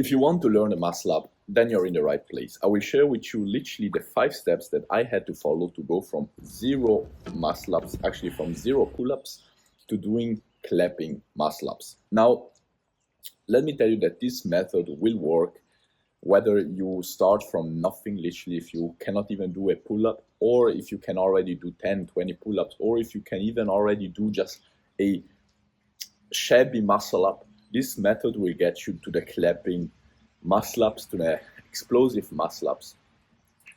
If you want to learn a muscle up, then you're in the right place. I will share with you literally the 5 steps that I had to follow to go from 0 muscle ups, actually from 0 pull-ups, to doing clapping muscle ups. Now, let me tell you that this method will work whether you start from nothing, literally if you cannot even do a pull-up, or if you can already do 10, 20 pull-ups, or if you can even already do just a shabby muscle up. This method will get you to the clapping muscle ups, to the explosive muscle ups,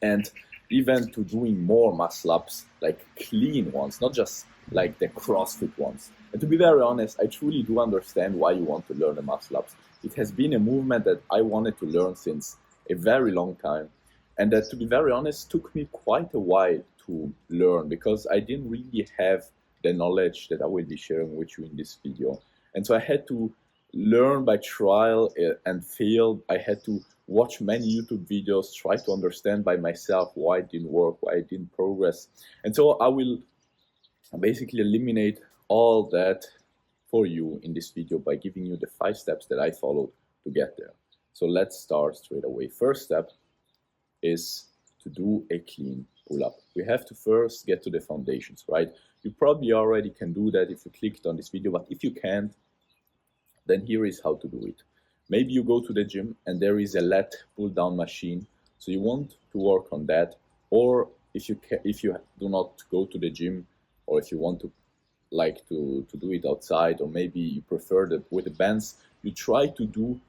and even to doing more muscle ups, like clean ones, not just like the CrossFit ones. And to be very honest, I truly do understand why you want to learn the muscle ups. It has been a movement that I wanted to learn since a very long time, and that, to be very honest, took me quite a while to learn because I didn't really have the knowledge that I will be sharing with you in this video. And so I had to learn by trial and fail. I had to watch many YouTube videos, try to understand by myself why it didn't work, why it didn't progress. And so I will basically eliminate all that for you in this video by giving you the 5 steps that I followed to get there. So let's start straight away. First step is to do a clean pull-up. We have to first get to the foundations, right? You probably already can do that if you clicked on this video, but if you can't, then here is how to do it. Maybe you go to the gym and there is a lat pull down machine, so you want to work on that. Or if you do not go to the gym, or if you want to do it outside, or maybe you prefer that with the bands, you try to do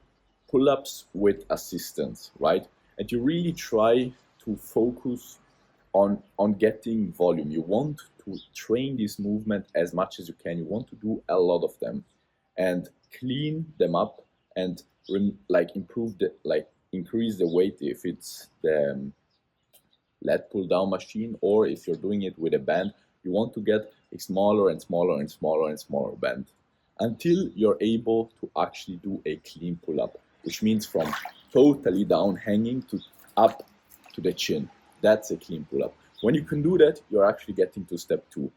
pull-ups with assistance, right? And you really try to focus on getting volume. You want to train this movement as much as you can. You want to do a lot of them and clean them up and increase the weight if it's the lat pull down machine, or if you're doing it with a band, you want to get a smaller and smaller and smaller and smaller band until you're able to actually do a clean pull up, which means from totally down hanging to up to the chin. That's a clean pull up. When you can do that, you're actually getting to step 2,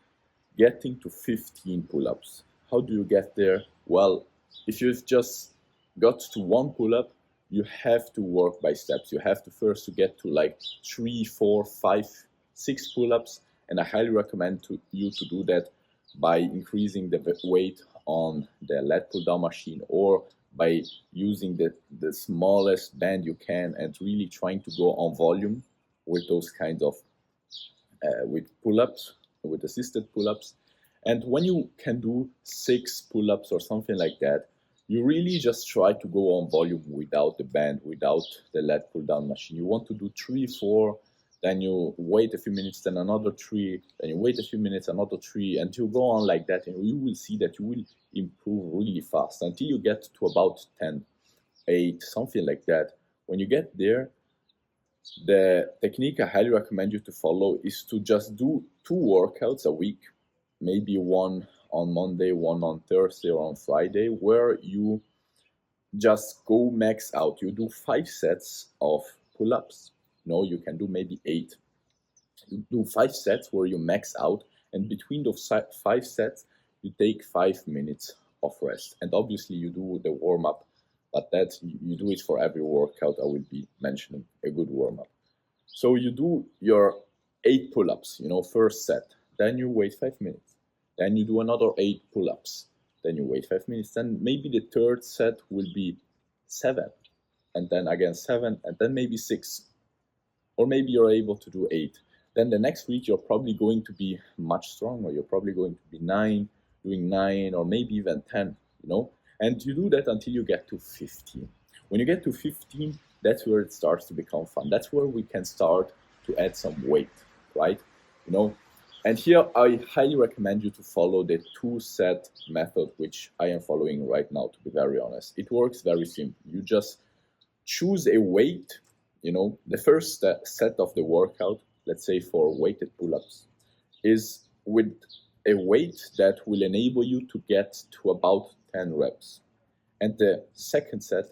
getting to 15 pull ups. How do you get there? Well, if you've just got to 1 pull-up, you have to work by steps. You have to first get to 3, 4, 5, 6 pull-ups, and I highly recommend you to do that by increasing the weight on the lat pull-down machine, or by using the smallest band you can and really trying to go on volume with those kinds of with pull-ups, with assisted pull-ups. And when you can do 6 pull-ups or something like that, you really just try to go on volume without the band, without the lat pull-down machine. You want to do 3, 4, then you wait a few minutes, then another 3, then you wait a few minutes, another 3, and you go on like that, and you will see that you will improve really fast until you get to about 10, 8, something like that. When you get there, the technique I highly recommend you to follow is to just do 2 workouts a week, maybe one on Monday, one on Thursday or on Friday, where you just go max out. You do 5 sets of pull-ups. No, you can do maybe 8. You do 5 sets where you max out, and between those 5 sets, you take 5 minutes of rest. And obviously you do the warm-up, but that you do it for every workout I will be mentioning, a good warm-up. So you do your 8 pull-ups, first set, then you wait 5 minutes. Then you do another 8 pull-ups. Then you wait 5 minutes. Then maybe the third set will be 7. And then again 7, and then maybe 6. Or maybe you're able to do 8. Then the next week you're probably going to be much stronger. You're probably going to be 9, doing 9, or maybe even 10, And you do that until you get to 15. When you get to 15, that's where it starts to become fun. That's where we can start to add some weight, right? And here I highly recommend you to follow the 2-set method, which I am following right now, to be very honest. It works very simple. You just choose a weight, the first set of the workout, let's say for weighted pull-ups, is with a weight that will enable you to get to about 10 reps. And the second set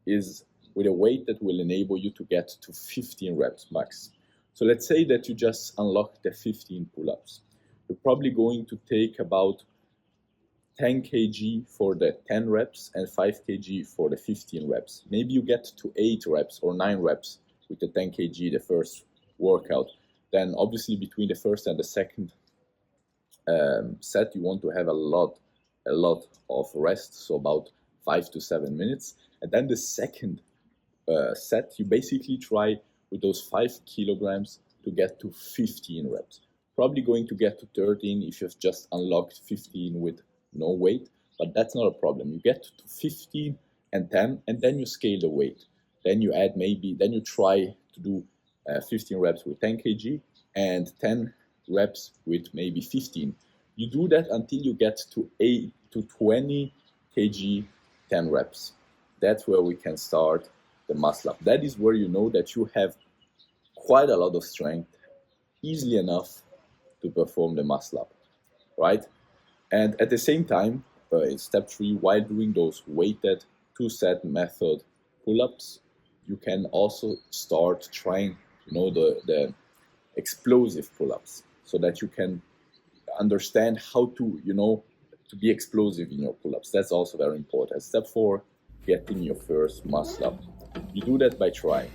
is with a weight that will enable you to get to 15 reps max. So let's say that you just unlock the 15 pull-ups. You're probably going to take about 10 kg for the 10 reps and 5 kg for the 15 reps. Maybe you get to 8 reps or 9 reps with the 10 kg the first workout. Then obviously between the first and the second set, you want to have a lot of rest, so about 5 to 7 minutes. And then the second set, you basically try with those 5 kilograms to get to 15 reps. Probably going to get to 13 if you've just unlocked 15 with no weight, but that's not a problem. You get to 15 and 10, and then you scale the weight. Then you add then you try to do 15 reps with 10 kg and 10 reps with maybe 15. You do that until you get to 8 to 20 kg, 10 reps. That's where we can start the muscle up. That is where you know that you have quite a lot of strength, easily enough to perform the muscle up, right? And at the same time, in step 3, while doing those weighted 2-set method pull-ups, you can also start trying, the explosive pull-ups, so that you can understand how to, to be explosive in your pull-ups. That's also very important. Step 4, getting your first muscle up. You do that by trying.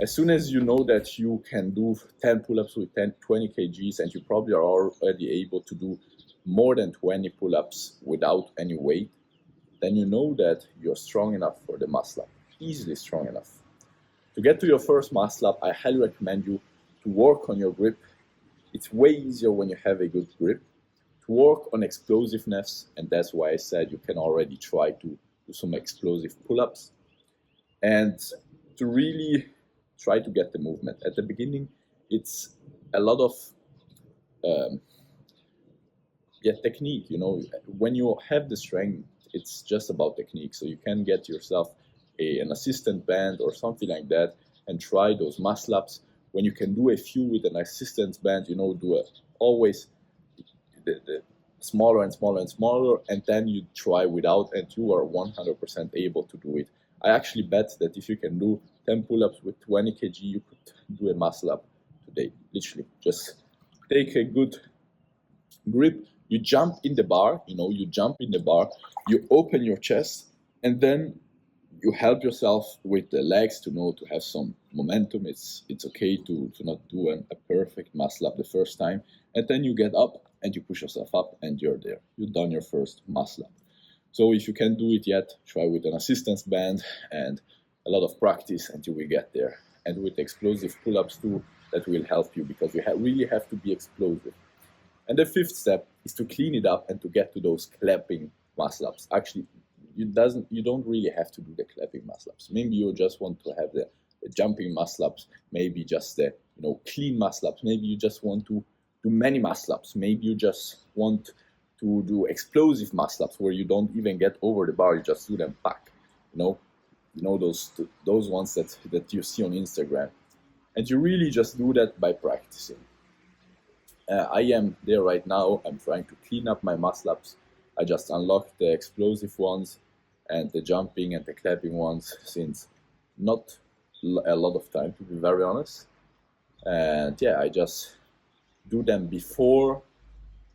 As soon as you know that you can do 10 pull-ups with 20 kgs, and you probably are already able to do more than 20 pull-ups without any weight, then you know that you're strong enough for the muscle up, easily strong enough. To get to your first muscle up, I highly recommend you to work on your grip. It's way easier when you have a good grip. To work on explosiveness, and that's why I said you can already try to do some explosive pull-ups. And to really try to get the movement. At the beginning, it's a lot of technique. When you have the strength, it's just about technique. So you can get yourself an assistant band or something like that and try those muscle ups. When you can do a few with an assistance band, do always the smaller and smaller and smaller, and then you try without, and you are 100% able to do it. I actually bet that if you can do 10 pull-ups with 20 kg, you could do a muscle up today. Literally, just take a good grip. You jump in the bar, you open your chest, and then you help yourself with the legs to have some momentum. It's okay to not do a perfect muscle up the first time, and then you get up and you push yourself up, and you're there. You've done your first muscle up. So if you can't do it yet, try with an assistance band and a lot of practice, and you will get there. And with explosive pull-ups too, that will help you, because you really have to be explosive. And the 5th step is to clean it up and to get to those clapping muscle-ups. Actually, you don't really have to do the clapping muscle-ups. Maybe you just want to have the jumping muscle-ups, maybe just the clean muscle-ups. Maybe you just want to do many muscle-ups. Maybe you just want to do explosive muscle-ups where you don't even get over the bar, you just do them back. Those ones that you see on Instagram. And you really just do that by practicing. I am there right now. I'm trying to clean up my muscle-ups. I just unlocked the explosive ones and the jumping and the clapping ones since not a lot of time, to be very honest. And I just do them before.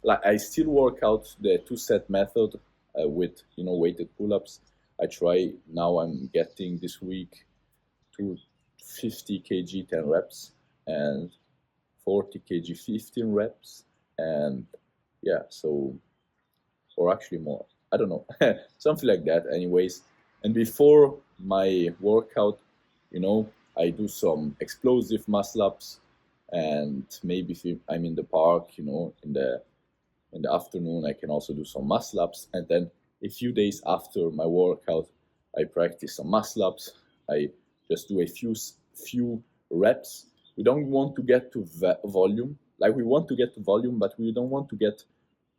Like, I still work out the 2-set method with weighted pull-ups. I try now. I'm getting this week to 50 kg 10 reps and 40 kg 15 reps, and or actually more, I don't know, something like that anyways. And before my workout, I do some explosive muscle ups, and maybe if I'm in the park, in the afternoon, I can also do some muscle ups. And then a few days after my workout, I practice some muscle ups. I just do a few reps. We don't want to get to volume. Like, we want to get to volume, but we don't want to get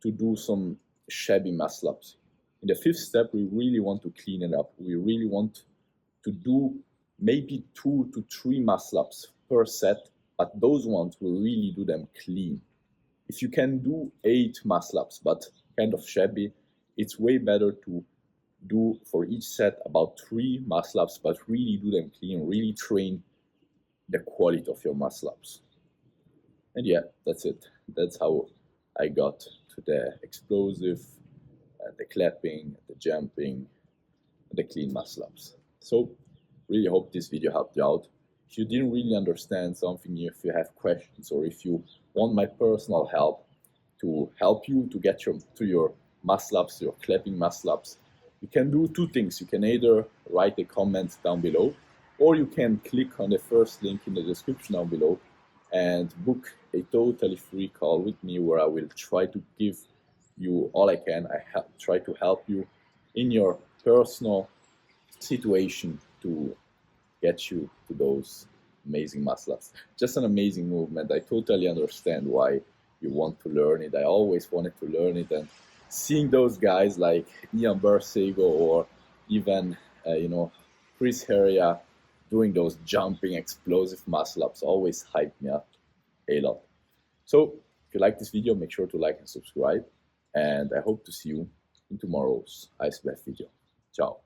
to do some shabby muscle ups. In the 5th step, we really want to clean it up. We really want to do maybe 2 to 3 muscle ups per set, but those ones, we really do them clean. If you can do 8 muscle ups, but kind of shabby, it's way better to do for each set about 3 muscle ups, but really do them clean, really train the quality of your muscle ups. And that's it. That's how I got to the explosive the clapping, the jumping, the clean muscle ups. So really hope this video helped you out. If you didn't really understand something, if you have questions, or if you want my personal help to help you to get to your muscle ups, your clapping muscle ups, you can do two things. You can either write a comment down below, or you can click on the first link in the description down below and book a totally free call with me, where I will try to give you all I can. I try to help you in your personal situation to get you to those amazing muscle ups. Just an amazing movement. I totally understand why you want to learn it. I always wanted to learn it, and seeing those guys like Ian Bersego or even Chris Heria doing those jumping explosive muscle ups always hyped me up a lot. So if you like this video, make sure to like and subscribe, and I hope to see you in tomorrow's ice bath video. Ciao.